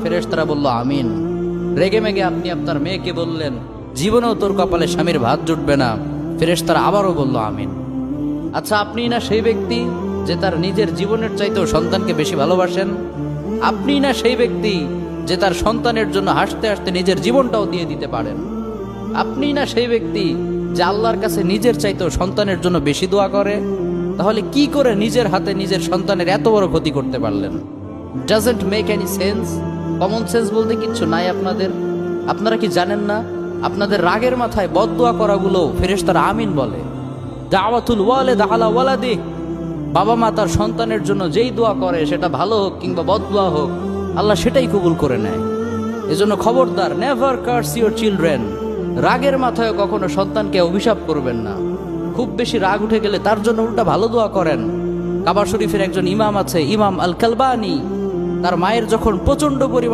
ফেরেশতারা বলল আমিন। রেগে মেগে আপনি আপনার মেয়েকে বললেন জীবনেও তোর কপালে স্বামীর ভাত জুটবে না। ফেরেশতারা আবারও বলল আমিন। আচ্ছা, আপনি না সেই ব্যক্তি যে তার নিজের জীবনের চাইতেও সন্তানকে বেশি ভালোবাসেন? আপনি না সেই ব্যক্তি যে তার সন্তানের জন্য হাসতে হাসতে নিজের জীবনটাও দিয়ে দিতে পারেন? আপনি না সেই ব্যক্তি যে আল্লাহর কাছে নিজের চাইতেও সন্তানের জন্য বেশি দোয়া করে? তাহলে কি করে নিজের হাতে নিজের সন্তানের এত বড় ক্ষতি করতে পারলেন? Doesn't make any sense. Common sense বলতে কিচ্ছু নাই আপনাদের? আপনারা কি জানেন না আপনাদের রাগের মাথায় বদদোয়া করাগুলো ফেরেশতারা আমিন বলে? দাওয়াতুল ওয়ালিদ আলা ওয়ালাদি, বাবা মা তার সন্তানের জন্য যেই দোয়া করে সেটা ভালো হোক কিংবা বদদোয়া হোক, আল্লাহ সেটাই কবুল করে নেয়। এজন্য খবরদার, নেভার কার্স ইউর চিলড্রেন। রাগের মাথায় কখনো সন্তানকে অভিশাপ করবেন না। খুব বেশি রাগ উঠে গেলে তার জন্য উল্টা ভালো দোয়া করেন। কাবা শরীফের একজন ইমাম আছে, ইমাম আল কালবানি। তার মায়ের যখন প্রচন্ড পরিমাণ